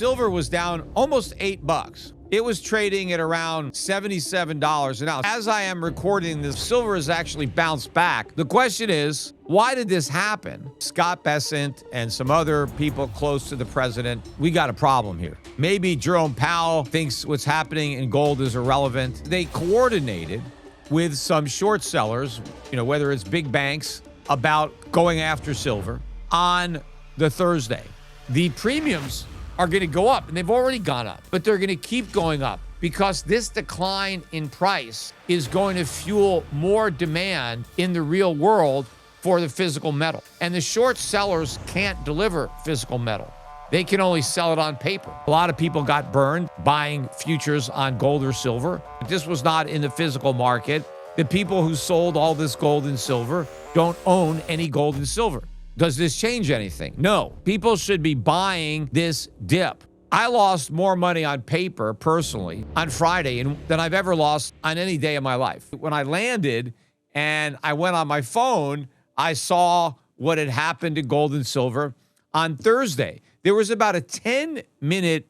silver was down almost $8. It was trading at around $77 an ounce. As I am recording this, silver has actually bounced back. The question is, why did this happen? Scott Bessent and some other people close to the president, we got a problem here. Maybe Jerome Powell thinks what's happening in gold is irrelevant. They coordinated with some short sellers, whether it's big banks, about going after silver on the Thursday. The premiums are going to go up, and they've already gone up, but they're going to keep going up because this decline in price is going to fuel more demand in the real world for the physical metal. And the short sellers can't deliver physical metal. They can only sell it on paper. A lot of people got burned buying futures on gold or silver. This was not in the physical market. The people who sold all this gold and silver don't own any gold and silver. Does this change anything? No. People should be buying this dip. I lost more money on paper personally on Friday than I've ever lost on any day of my life. When I landed and I went on my phone, I saw what had happened to gold and silver on Thursday. There was about a 10-minute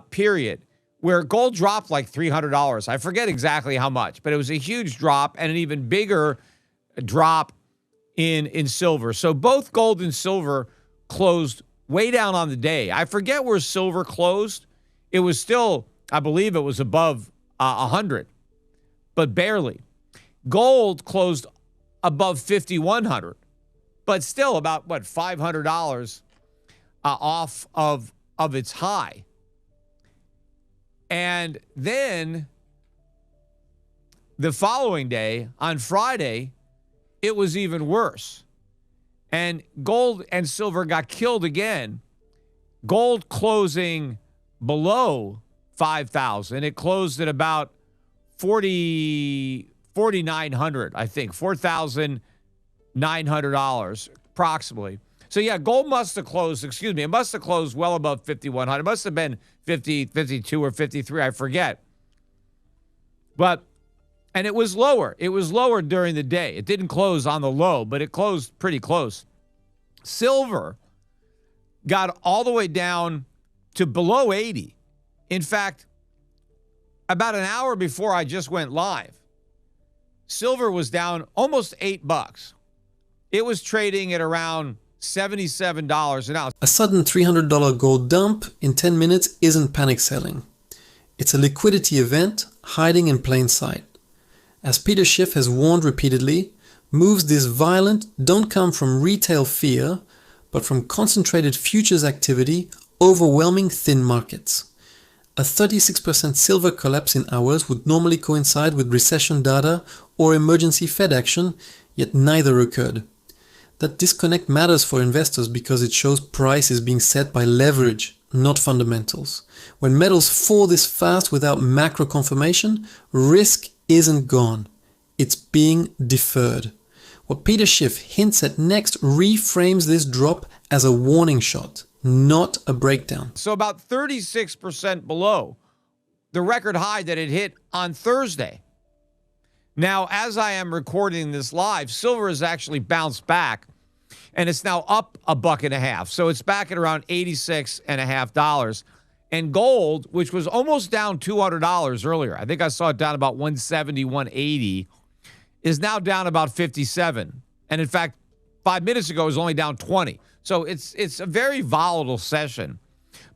period where gold dropped like $300. I forget exactly how much, but it was a huge drop and an even bigger drop in silver. So both gold and silver closed way down on the day. I forget where silver closed. It was still, I believe it was above 100, but barely. Gold closed above 5,100, but still about, $500 off of its high. And then the following day, on Friday, it was even worse. And gold and silver got killed again. Gold closing below 5,000. It closed at about 4,900, I think, $4,900 approximately. So yeah, gold must have closed, it must have closed well above 5,100. It must have been 50, 52 or 53, I forget. And it was lower. It was lower during the day. It didn't close on the low, but it closed pretty close. Silver got all the way down to below 80. In fact, about an hour before I just went live, silver was down almost $8. It was trading at around $77 an ounce. A sudden $300 gold dump in 10 minutes isn't panic selling. It's a liquidity event hiding in plain sight. As Peter Schiff has warned repeatedly, moves this violent don't come from retail fear, but from concentrated futures activity overwhelming thin markets. A 36% silver collapse in hours would normally coincide with recession data or emergency Fed action, yet neither occurred. That disconnect matters for investors because it shows price is being set by leverage, not fundamentals. When metals fall this fast without macro confirmation, risk isn't gone. It's being deferred. What Peter Schiff hints at next reframes this drop as a warning shot, not a breakdown. So about 36% below the record high that it hit on Thursday. Now, as I am recording this live, silver has actually bounced back, and it's now up $1.50. So it's back at around $86.50. And gold, which was almost down $200 earlier, I think I saw it down about 170, 180, is now down about 57. And in fact, 5 minutes ago, it was only down 20. So it's a very volatile session.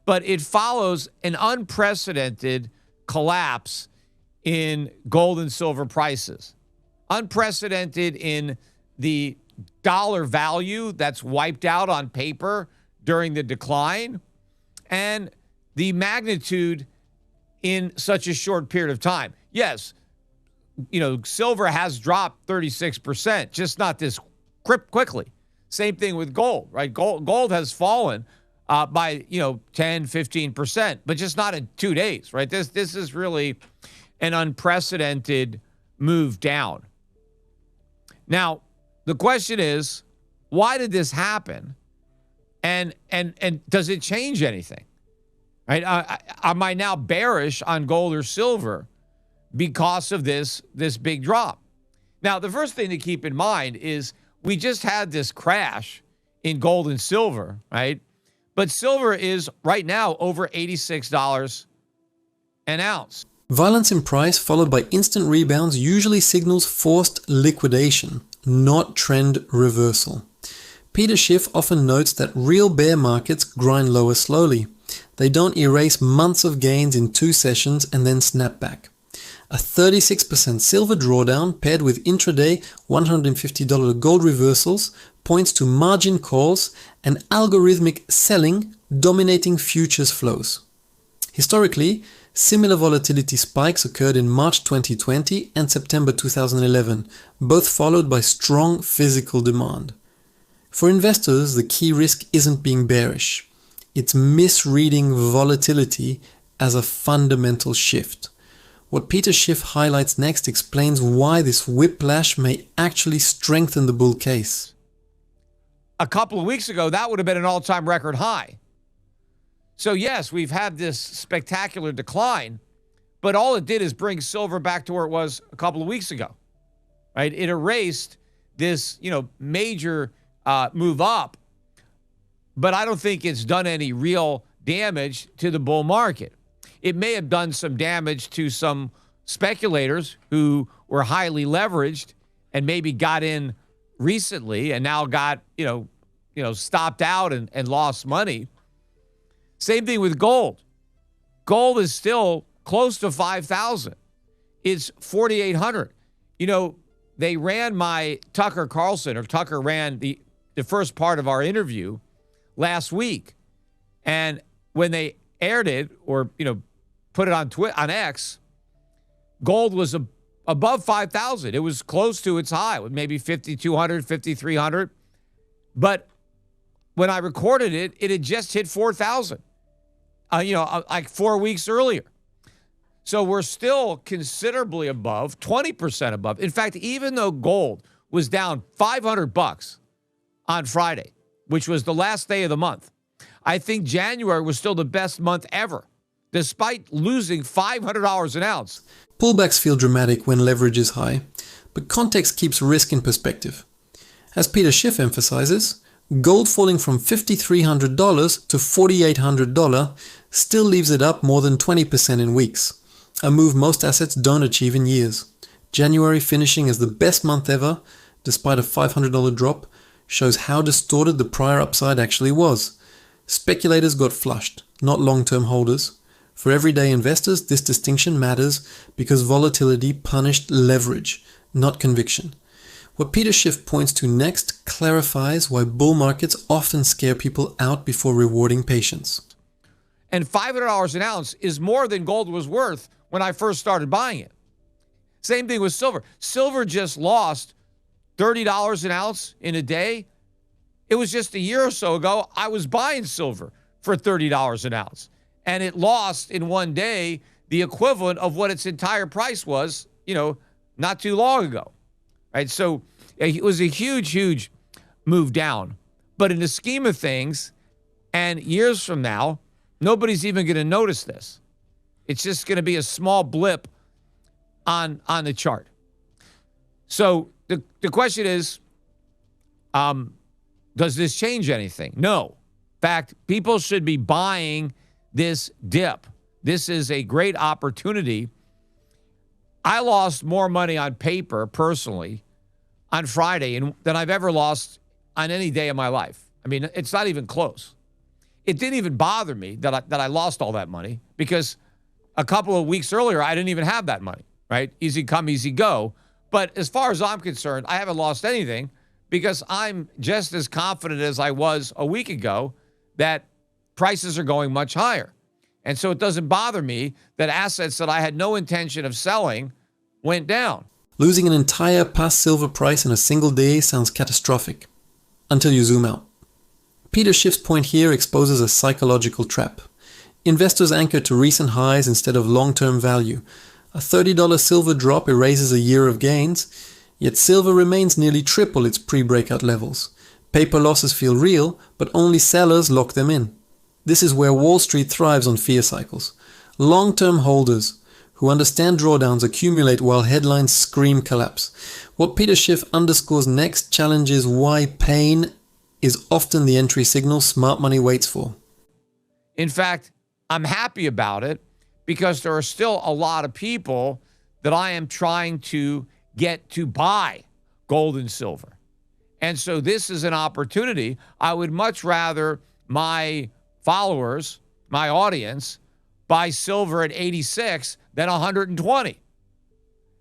But it follows an unprecedented collapse in gold and silver prices. Unprecedented in the dollar value that's wiped out on paper during the decline, and the magnitude in such a short period of time. Yes, silver has dropped 36%, just not this quickly. Same thing with gold, right? Gold has fallen by 10, 15%, but just not in 2 days, right? This is really an unprecedented move down. Now, the question is, why did this happen? And does it change anything? Right? Am I now bearish on gold or silver because of this big drop? Now, the first thing to keep in mind is we just had this crash in gold and silver, right? But silver is right now over $86 an ounce. Violence in price followed by instant rebounds usually signals forced liquidation, not trend reversal. Peter Schiff often notes that real bear markets grind lower slowly. They don't erase months of gains in 2 sessions and then snap back. A 36% silver drawdown paired with intraday $150 gold reversals points to margin calls and algorithmic selling dominating futures flows. Historically, similar volatility spikes occurred in March 2020 and September 2011, both followed by strong physical demand. For investors, the key risk isn't being bearish. It's misreading volatility as a fundamental shift. What Peter Schiff highlights next explains why this whiplash may actually strengthen the bull case. A couple of weeks ago, that would have been an all-time record high. So yes, we've had this spectacular decline, but all it did is bring silver back to where it was a couple of weeks ago, right? It erased this, major move up, but I don't think it's done any real damage to the bull market. It may have done some damage to some speculators who were highly leveraged and maybe got in recently and now got, stopped out and lost money. Same thing with gold. Gold is still close to 5,000. It's 4,800. They ran my Tucker ran the first part of our interview last week. And when they aired it or, put it on X, gold was above 5,000. It was close to its high, with maybe 5,200, 5,300. But when I recorded it, it had just hit 4,000, like 4 weeks earlier. So we're still considerably above, 20% above. In fact, even though gold was down $500 on Friday, which was the last day of the month, I think January was still the best month ever, despite losing $500 an ounce. Pullbacks feel dramatic when leverage is high, but context keeps risk in perspective. As Peter Schiff emphasizes, gold falling from $5,300 to $4,800 still leaves it up more than 20% in weeks, a move most assets don't achieve in years. January finishing as the best month ever, despite a $500 drop, shows how distorted the prior upside actually was. Speculators got flushed, not long-term holders. For everyday investors, this distinction matters because volatility punished leverage, not conviction. What Peter Schiff points to next clarifies why bull markets often scare people out before rewarding patience. And $500 an ounce is more than gold was worth when I first started buying it. Same thing with silver. Silver just lost $30 an ounce in a day. It was just a year or so ago, I was buying silver for $30 an ounce. And it lost in one day the equivalent of what its entire price was, not too long ago. Right? So it was a huge, huge move down. But in the scheme of things, and years from now, nobody's even going to notice this. It's just going to be a small blip on the chart. So the question is, does this change anything? No. In fact, people should be buying this dip. This is a great opportunity. I lost more money on paper personally on Friday than I've ever lost on any day of my life. I mean, it's not even close. It didn't even bother me that I lost all that money because a couple of weeks earlier, I didn't even have that money, right? Easy come, easy go. But as far as I'm concerned, I haven't lost anything because I'm just as confident as I was a week ago that prices are going much higher. And so it doesn't bother me that assets that I had no intention of selling went down. Losing an entire past silver price in a single day sounds catastrophic, until you zoom out. Peter Schiff's point here exposes a psychological trap. Investors anchor to recent highs instead of long-term value. A $30 silver drop erases a year of gains, yet silver remains nearly triple its pre-breakout levels. Paper losses feel real, but only sellers lock them in. This is where Wall Street thrives on fear cycles. Long-term holders who understand drawdowns accumulate while headlines scream collapse. What Peter Schiff underscores next challenges why pain is often the entry signal smart money waits for. In fact, I'm happy about it because there are still a lot of people that I am trying to get to buy gold and silver. And so this is an opportunity. I would much rather my followers, my audience, buy silver at 86 than 120.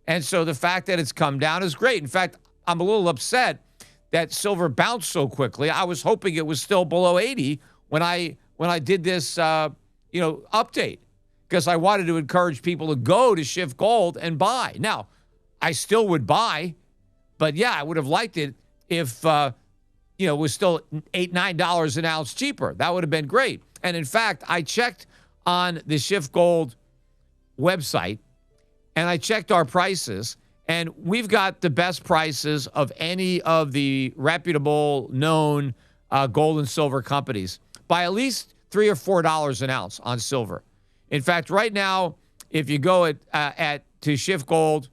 And so the fact that it's come down is great. In fact, I'm a little upset that silver bounced so quickly. I was hoping it was still below 80 when I did this update, because I wanted to encourage people to go to Schiff Gold and buy. Now, I still would buy, but yeah, I would have liked it if it was still $8-9 an ounce cheaper. That would have been great. And in fact, I checked on the Schiff Gold website, and I checked our prices, and we've got the best prices of any of the reputable, known gold and silver companies by at least $3 or $4 an ounce on silver. In fact, right now, if you go to Schiff Gold,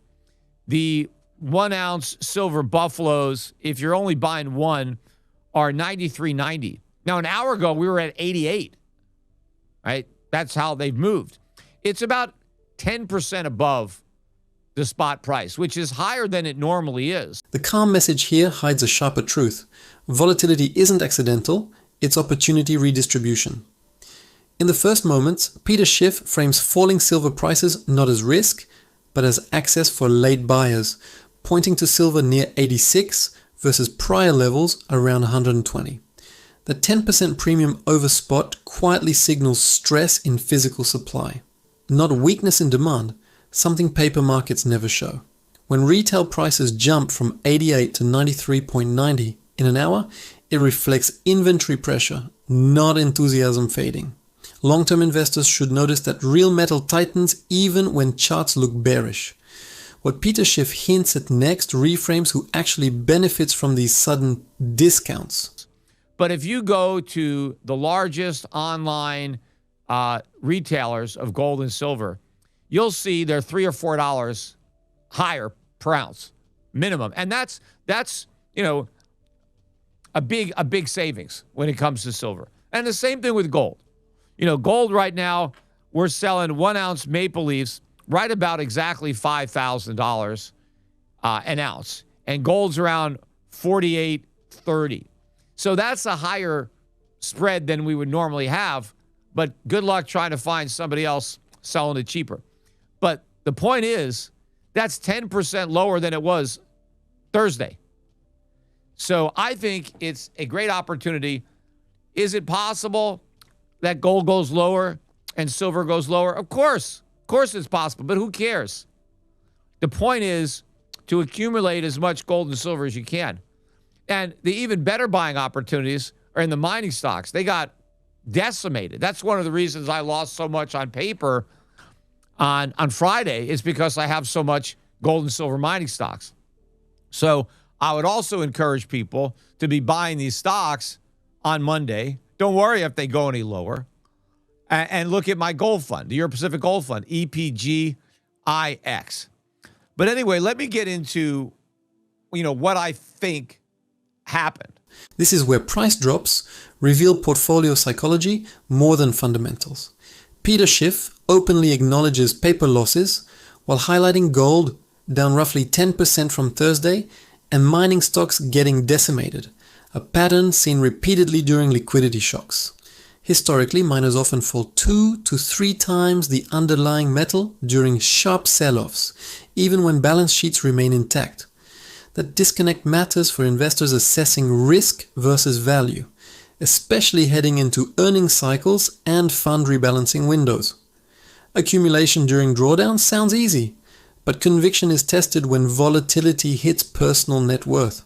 the 1 ounce silver buffaloes, if you're only buying one, are $93.90. Now, an hour ago, we were at 88, right? That's how they've moved. It's about 10% above the spot price, which is higher than it normally is. The calm message here hides a sharper truth. Volatility isn't accidental, it's opportunity redistribution. In the first moments, Peter Schiff frames falling silver prices not as risk, but as access for late buyers, pointing to silver near 86 versus prior levels around 120. The 10% premium over spot quietly signals stress in physical supply, not weakness in demand, something paper markets never show. When retail prices jump from 88 to 93.90 in an hour, it reflects inventory pressure, not enthusiasm fading. Long-term investors should notice that real metal tightens even when charts look bearish. What Peter Schiff hints at next reframes who actually benefits from these sudden discounts. But if you go to the largest online retailers of gold and silver, you'll see they're $3 or $4 higher per ounce minimum, and that's a big savings when it comes to silver. And the same thing with gold. Gold right now, we're selling 1 ounce maple leafs right about exactly $5,000 an ounce, and gold's around $48.30. So that's a higher spread than we would normally have, but good luck trying to find somebody else selling it cheaper. But the point is, that's 10% lower than it was Thursday. So I think it's a great opportunity. Is it possible that gold goes lower and silver goes lower? Of course it's possible, but who cares? The point is to accumulate as much gold and silver as you can. And the even better buying opportunities are in the mining stocks. They got decimated. That's one of the reasons I lost so much on paper on Friday, is because I have so much gold and silver mining stocks. So I would also encourage people to be buying these stocks on Monday. Don't worry if they go any lower. And look at my gold fund, the Euro Pacific Gold Fund, EPGIX. But anyway, let me get into what I think happened. This is where price drops reveal portfolio psychology more than fundamentals. Peter Schiff openly acknowledges paper losses while highlighting gold down roughly 10% from Thursday and mining stocks getting decimated, a pattern seen repeatedly during liquidity shocks. Historically, miners often fall 2 to 3 times the underlying metal during sharp sell-offs, even when balance sheets remain intact. That disconnect matters for investors assessing risk versus value, especially heading into earnings cycles and fund rebalancing windows. Accumulation during drawdown sounds easy, but conviction is tested when volatility hits personal net worth.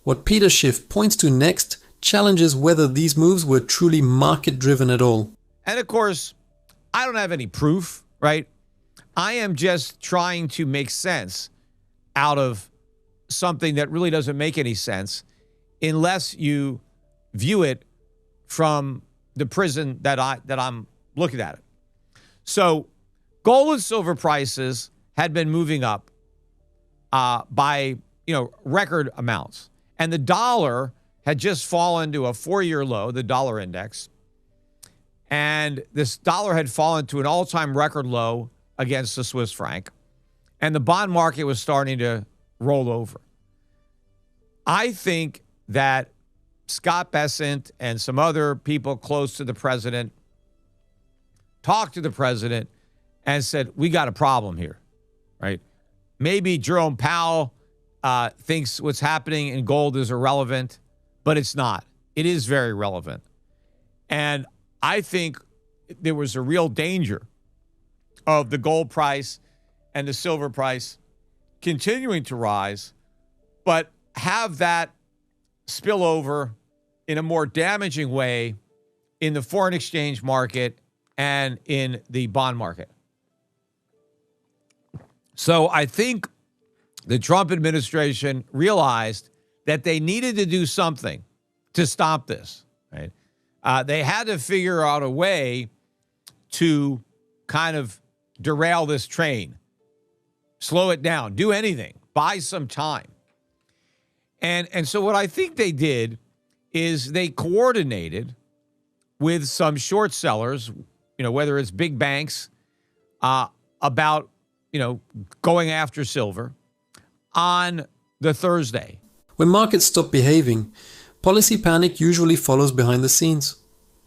What Peter Schiff points to next challenges whether these moves were truly market-driven at all. And of course, I don't have any proof, right? I am just trying to make sense out of something that really doesn't make any sense unless you view it from the prism that I'm looking at it. So gold and silver prices had been moving up by record amounts, and the dollar had just fallen to a 4-year low, the dollar index. and this dollar had fallen to an all-time record low against the Swiss franc, and the bond market was starting to roll over. I think that Scott Bessent and some other people close to the president talked to the president and said, we got a problem here, right? Maybe Jerome Powell thinks what's happening in gold is irrelevant, but it's not. It is very relevant. And I think there was a real danger of the gold price and the silver price continuing to rise, but have that spill over in a more damaging way in the foreign exchange market and in the bond market. So I think the Trump administration realized that they needed to do something to stop this, right? They had to figure out a way to kind of derail this train, slow it down, do anything, buy some time. And so what I think they did is they coordinated with some short sellers, whether it's big banks, about, going after silver on the Thursday. When markets stop behaving, policy panic usually follows behind the scenes.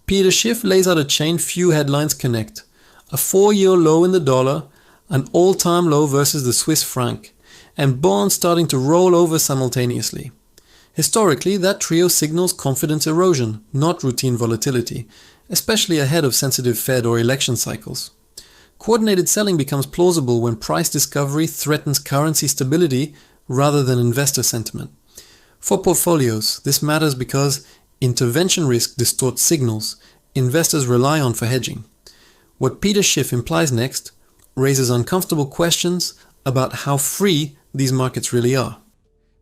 Peter Schiff lays out a chain few headlines connect: a 4-year low in the dollar, an all-time low versus the Swiss franc, and bonds starting to roll over simultaneously. Historically, that trio signals confidence erosion, not routine volatility, especially ahead of sensitive Fed or election cycles. Coordinated selling becomes plausible when price discovery threatens currency stability rather than investor sentiment. For portfolios, this matters because intervention risk distorts signals investors rely on for hedging. What Peter Schiff implies next raises uncomfortable questions about how free these markets really are.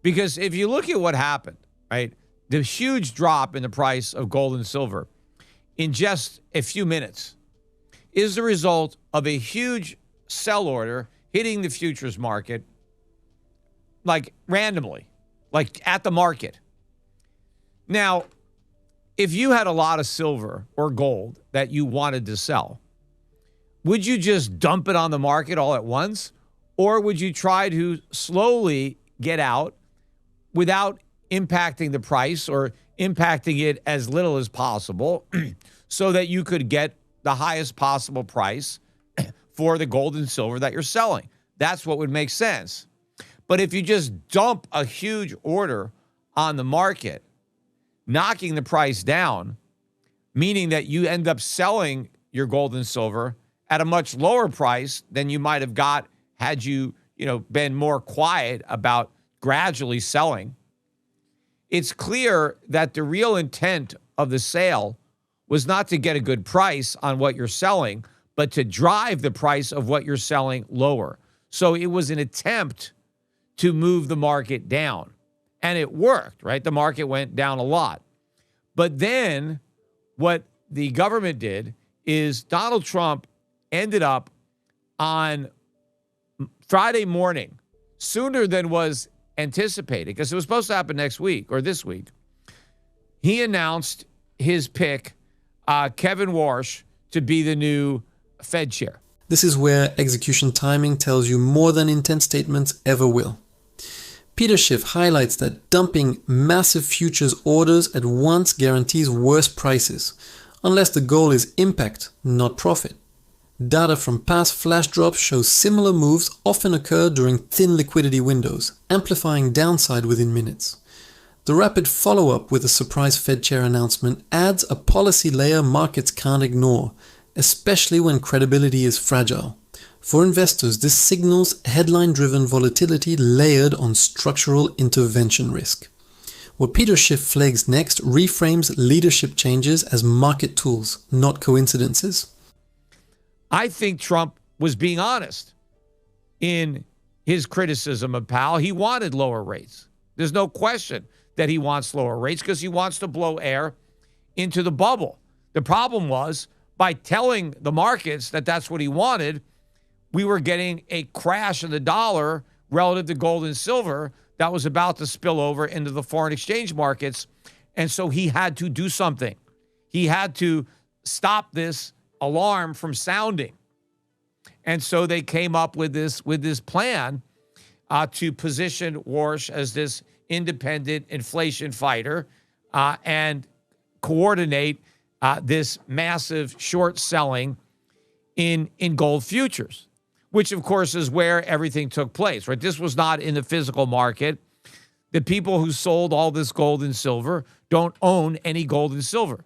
Because if you look at what happened, right, the huge drop in the price of gold and silver in just a few minutes is the result of a huge sell order hitting the futures market, like randomly, like at the market. Now, if you had a lot of silver or gold that you wanted to sell, would you just dump it on the market all at once? Or would you try to slowly get out without impacting the price or impacting it as little as possible so that you could get the highest possible price for the gold and silver that you're selling? That's what would make sense. But if you just dump a huge order on the market, knocking the price down, meaning that you end up selling your gold and silver at a much lower price than you might have got had you, been more quiet about gradually selling. It's clear that the real intent of the sale was not to get a good price on what you're selling, but to drive the price of what you're selling lower. So it was an attempt to move the market down. And it worked, right? The market went down a lot. But then what the government did is Donald Trump ended up on Friday morning, sooner than was anticipated, because it was supposed to happen next week or this week. He announced his pick, Kevin Warsh, to be the new Fed chair. This is where execution timing tells you more than intent statements ever will. Peter Schiff highlights that dumping massive futures orders at once guarantees worse prices, unless the goal is impact, not profit. Data from past flash drops shows similar moves often occur during thin liquidity windows, amplifying downside within minutes. The rapid follow-up with a surprise Fed chair announcement adds a policy layer markets can't ignore, especially when credibility is fragile. For investors, this signals headline-driven volatility layered on structural intervention risk. What Peter Schiff flags next reframes leadership changes as market tools, not coincidences. I think Trump was being honest in his criticism of Powell. He wanted lower rates. There's no question that he wants lower rates because he wants to blow air into the bubble. The problem was, by telling the markets that that's what he wanted, we were getting a crash of the dollar relative to gold and silver that was about to spill over into the foreign exchange markets. And so he had to do something. He had to stop this alarm from sounding. And so they came up with this plan to position Warsh as this independent inflation fighter and coordinate this massive short selling in gold futures, which of course is where everything took place, right? This was not in the physical market. The people who sold all this gold and silver don't own any gold and silver.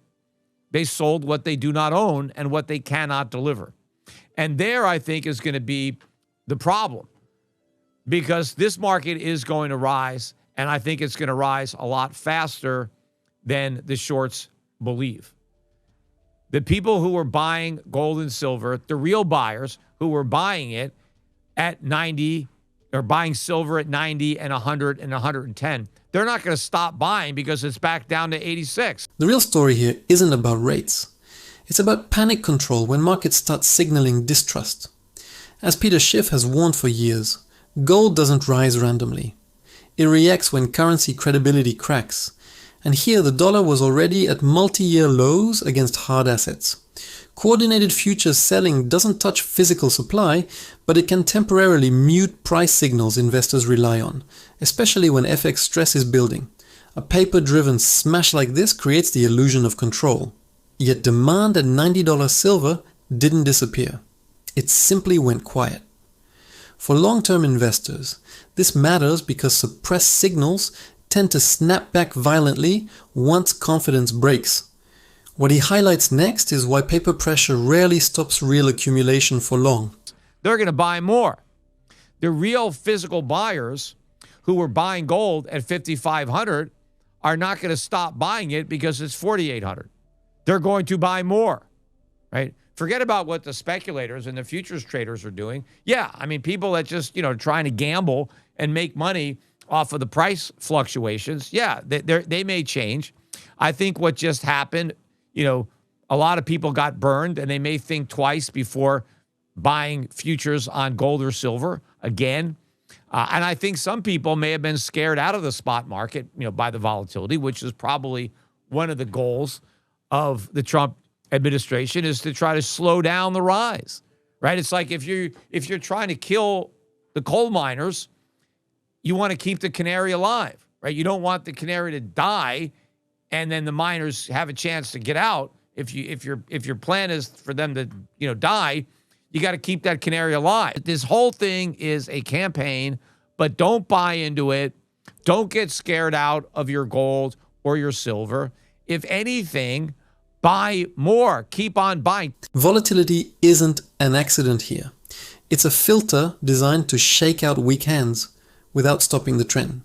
They sold what they do not own and what they cannot deliver. And there, I think, is going to be the problem, because this market is going to rise, and I think it's going to rise a lot faster than the shorts believe. The people who were buying gold and silver, the real buyers who were buying it at 90 or buying silver at 90 and 100 and 110, they're not going to stop buying because it's back down to 86. The real story here isn't about rates. It's about panic control when markets start signaling distrust. As Peter Schiff has warned for years, gold doesn't rise randomly. It reacts when currency credibility cracks. And here the dollar was already at multi-year lows against hard assets. Coordinated futures selling doesn't touch physical supply, but it can temporarily mute price signals investors rely on, especially when FX stress is building. A paper-driven smash like this creates the illusion of control. Yet demand at $90 silver didn't disappear. It simply went quiet. For long-term investors, this matters because suppressed signals tend to snap back violently once confidence breaks. What he highlights next is why paper pressure rarely stops real accumulation for long. They're going to buy more. The real physical buyers who were buying gold at 5,500 are not going to stop buying it because it's 4,800. They're going to buy more, right? Forget about what the speculators and the futures traders are doing. Yeah, I mean, people that just, trying to gamble and make money off of the price fluctuations, yeah, they may change. I think what just happened, a lot of people got burned, and they may think twice before buying futures on gold or silver again. And I think some people may have been scared out of the spot market, by the volatility, which is probably one of the goals of the Trump administration, is to try to slow down the rise, right? It's like if you're trying to kill the coal miners, you want to keep the canary alive, right? You don't want the canary to die and then the miners have a chance to get out. If your plan is for them to die, you got to keep that canary alive. This whole thing is a campaign, but don't buy into it. Don't get scared out of your gold or your silver. If anything, buy more. Keep on buying. Volatility isn't an accident here. It's a filter designed to shake out weak hands without stopping the trend.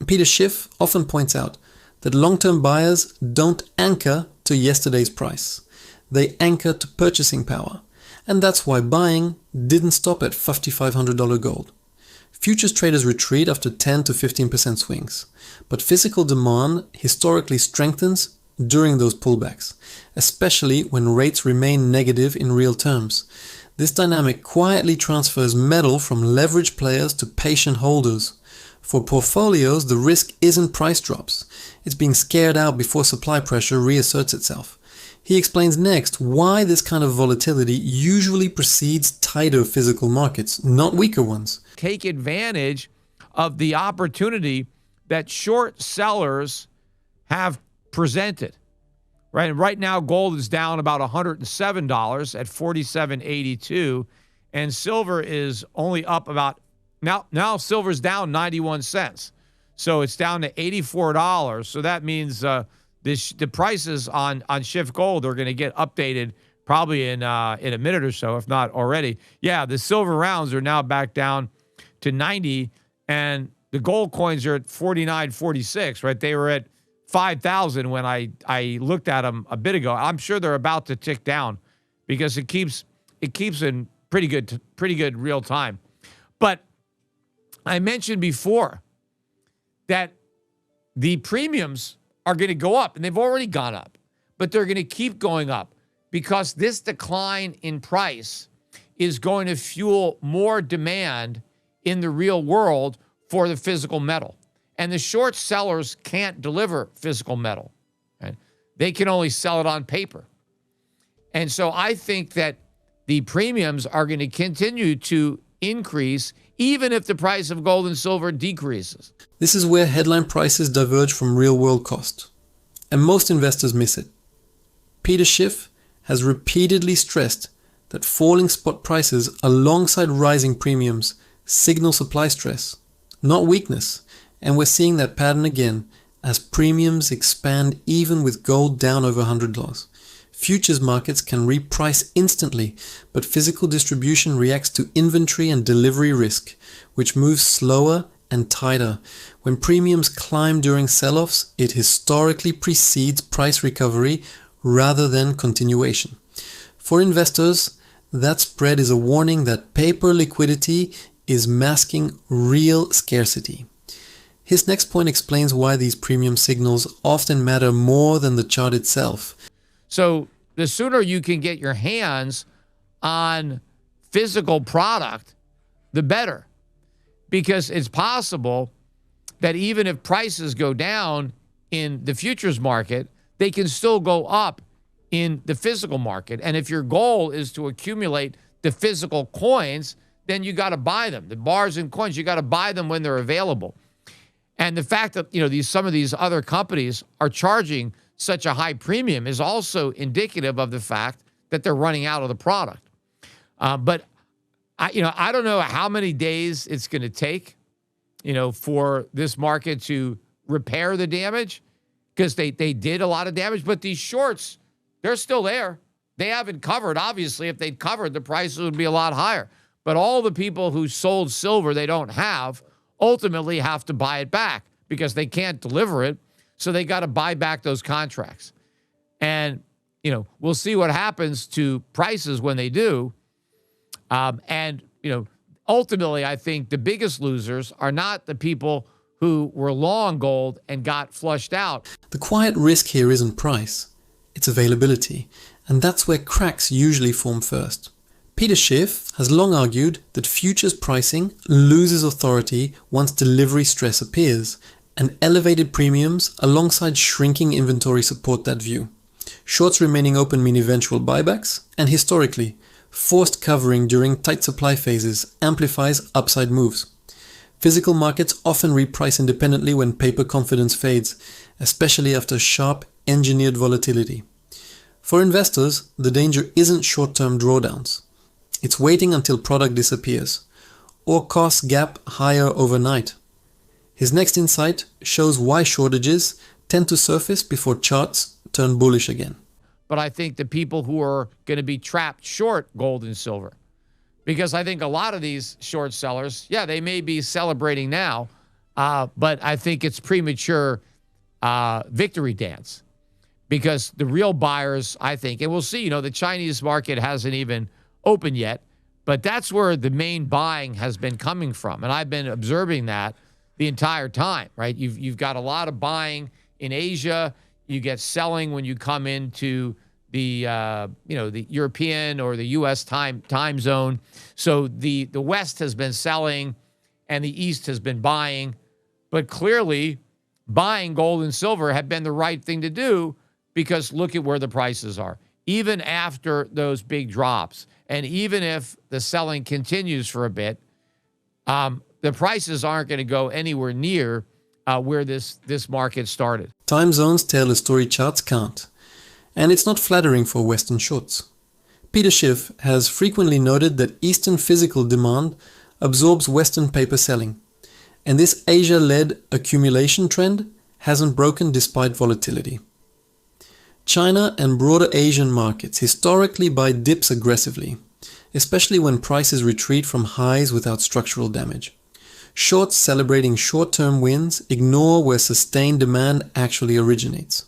Peter Schiff often points out that long-term buyers don't anchor to yesterday's price. They anchor to purchasing power. And that's why buying didn't stop at $5,500 gold. Futures traders retreat after 10 to 15% swings, but physical demand historically strengthens during those pullbacks, especially when rates remain negative in real terms. This dynamic quietly transfers metal from leveraged players to patient holders. For portfolios, the risk isn't price drops. It's being scared out before supply pressure reasserts itself. He explains next why this kind of volatility usually precedes tighter physical markets, not weaker ones. Take advantage of the opportunity that short sellers have presented, right? And right now, gold is down about $107 at $47.82, and silver is only up about, now silver's down 91 cents. So it's down to $84. So that means the prices on Schiff Gold are going to get updated probably in a minute or so, if not already. Yeah, the silver rounds are now back down to 90, and the gold coins are at 49.46, right? They were at 5,000 when I looked at them a bit ago. I'm sure they're about to tick down because it keeps in pretty good real time. But I mentioned before that the premiums are going to go up, and they've already gone up, but they're going to keep going up because this decline in price is going to fuel more demand in the real world for the physical metal. And the short sellers can't deliver physical metal, right? They can only sell it on paper. And so I think that the premiums are going to continue to increase even if the price of gold and silver decreases. This is where headline prices diverge from real-world cost, and most investors miss it. Peter Schiff has repeatedly stressed that falling spot prices alongside rising premiums signal supply stress, not weakness, and we're seeing that pattern again as premiums expand even with gold down over $100. Futures markets can reprice instantly, but physical distribution reacts to inventory and delivery risk, which moves slower and tighter. When premiums climb during sell-offs, it historically precedes price recovery rather than continuation. For investors, that spread is a warning that paper liquidity is masking real scarcity. His next point explains why these premium signals often matter more than the chart itself. So the sooner you can get your hands on physical product, the better. Because it's possible that even if prices go down in the futures market, they can still go up in the physical market. And if your goal is to accumulate the physical coins, then you got to buy them. The bars and coins, you got to buy them when they're available. And the fact that, some of these other companies are charging such a high premium is also indicative of the fact that they're running out of the product. But I don't know how many days it's going to take, for this market to repair the damage, because they did a lot of damage. But these shorts, they're still there. They haven't covered. Obviously, if they'd covered, the prices would be a lot higher. But all the people who sold silver they don't have ultimately have to buy it back because they can't deliver it. So they got to buy back those contracts. And, we'll see what happens to prices when they do. Ultimately, I think the biggest losers are not the people who were long gold and got flushed out. The quiet risk here isn't price, it's availability. And that's where cracks usually form first. Peter Schiff has long argued that futures pricing loses authority once delivery stress appears, and elevated premiums alongside shrinking inventory support that view. Shorts remaining open mean eventual buybacks, and historically, forced covering during tight supply phases amplifies upside moves. Physical markets often reprice independently when paper confidence fades, especially after sharp engineered volatility. For investors, the danger isn't short-term drawdowns. It's waiting until product disappears, or costs gap higher overnight. His next insight shows why shortages tend to surface before charts turn bullish again. But I think the people who are going to be trapped short gold and silver, because I think a lot of these short sellers, they may be celebrating now, but I think it's premature victory dance, because the real buyers, I think, and we'll see, the Chinese market hasn't even open yet, but that's where the main buying has been coming from. And I've been observing that the entire time, right? You've got a lot of buying in Asia. You get selling when you come into the the European or the U.S. time zone. So the West has been selling and the East has been buying. But clearly, buying gold and silver have been the right thing to do, because look at where the prices are. Even after those big drops, and even if the selling continues for a bit, the prices aren't going to go anywhere near where this market started. Time zones tell a story charts can't, and it's not flattering for Western shorts. Peter Schiff has frequently noted that Eastern physical demand absorbs Western paper selling, and this Asia-led accumulation trend hasn't broken despite volatility. China and broader Asian markets historically buy dips aggressively, especially when prices retreat from highs without structural damage. Shorts celebrating short-term wins ignore where sustained demand actually originates.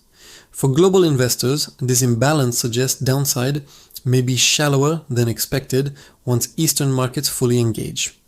For global investors, this imbalance suggests downside may be shallower than expected once Eastern markets fully engage.